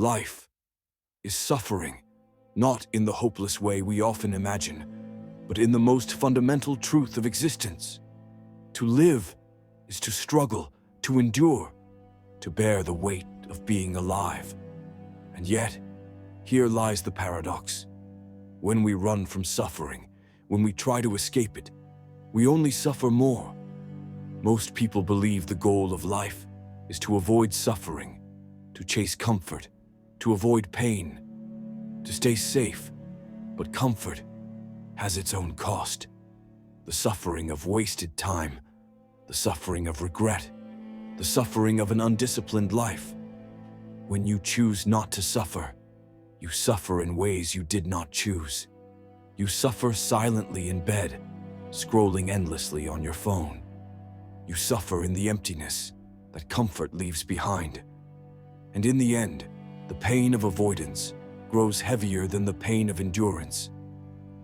Life is suffering, not in the hopeless way we often imagine, but in the most fundamental truth of existence. To live is to struggle, to endure, to bear the weight of being alive. And yet, here lies the paradox. When we run from suffering, when we try to escape it, we only suffer more. Most people believe the goal of life is to avoid suffering, to chase comfort, to avoid pain, to stay safe. But comfort has its own cost. The suffering of wasted time, the suffering of regret, the suffering of an undisciplined life. When you choose not to suffer, you suffer in ways you did not choose. You suffer silently in bed, scrolling endlessly on your phone. You suffer in the emptiness that comfort leaves behind. And in the end, the pain of avoidance grows heavier than the pain of endurance.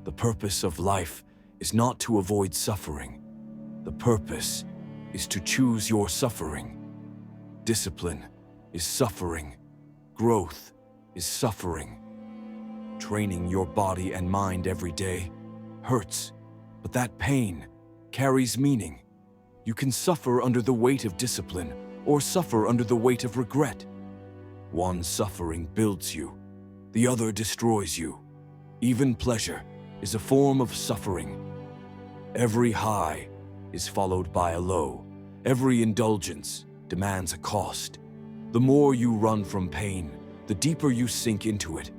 The purpose of life is not to avoid suffering. The purpose is to choose your suffering. Discipline is suffering. Growth is suffering. Training your body and mind every day hurts, but that pain carries meaning. You can suffer under the weight of discipline or suffer under the weight of regret. One suffering builds you, the other destroys you. Even pleasure is a form of suffering. Every high is followed by a low. Every indulgence demands a cost. The more you run from pain, the deeper you sink into it.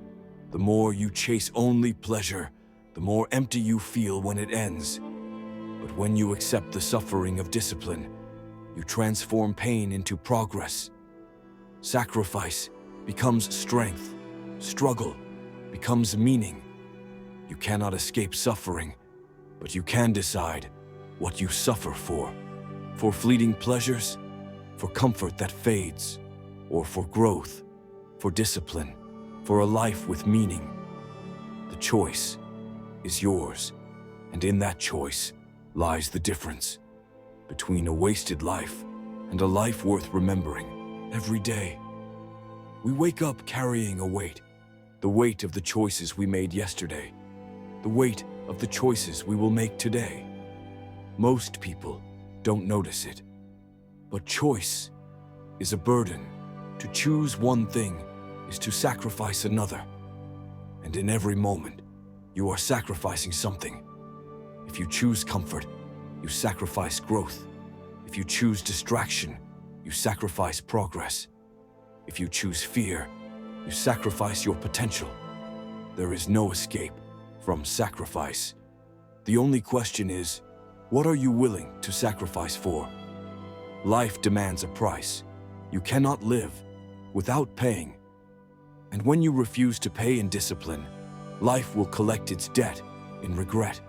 The more you chase only pleasure, the more empty you feel when it ends. But when you accept the suffering of discipline, you transform pain into progress. Sacrifice becomes strength. Struggle becomes meaning. You cannot escape suffering, but you can decide what you suffer for. For fleeting pleasures, for comfort that fades, or for growth, for discipline, for a life with meaning. The choice is yours, and in that choice lies the difference between a wasted life and a life worth remembering every day. We wake up carrying a weight, the weight of the choices we made yesterday, the weight of the choices we will make today. Most people don't notice it, but choice is a burden. To choose one thing is to sacrifice another. And in every moment, you are sacrificing something. If you choose comfort, you sacrifice growth. If you choose distraction, you sacrifice progress. If you choose fear, you sacrifice your potential. There is no escape from sacrifice. The only question is, what are you willing to sacrifice for? Life demands a price. You cannot live without paying. And when you refuse to pay in discipline, life will collect its debt in regret.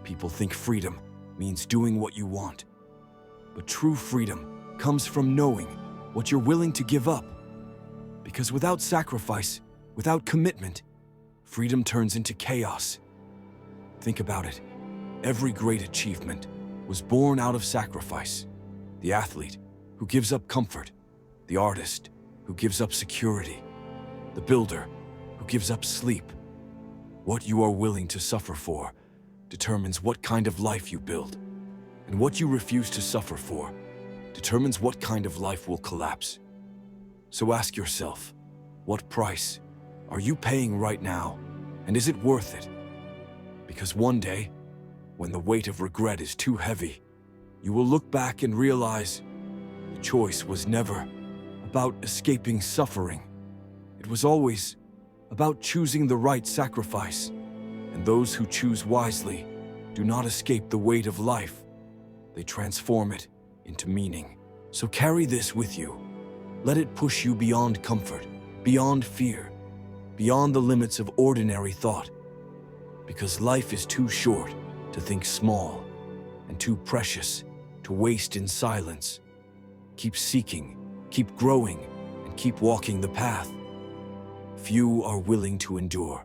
People think freedom means doing what you want. But true freedom comes from knowing what you're willing to give up. Because without sacrifice, without commitment, freedom turns into chaos. Think about it. Every great achievement was born out of sacrifice. The athlete who gives up comfort, the artist who gives up security, the builder who gives up sleep. What you are willing to suffer for determines what kind of life you build, and what you refuse to suffer for determines what kind of life will collapse. So ask yourself, what price are you paying right now, and is it worth it? Because one day, when the weight of regret is too heavy, you will look back and realize the choice was never about escaping suffering. It was always about choosing the right sacrifice. And those who choose wisely do not escape the weight of life. They transform it into meaning. So carry this with you. Let it push you beyond comfort, beyond fear, beyond the limits of ordinary thought. Because life is too short to think small, and too precious to waste in silence. Keep seeking, keep growing, and keep walking the path. Few are willing to endure.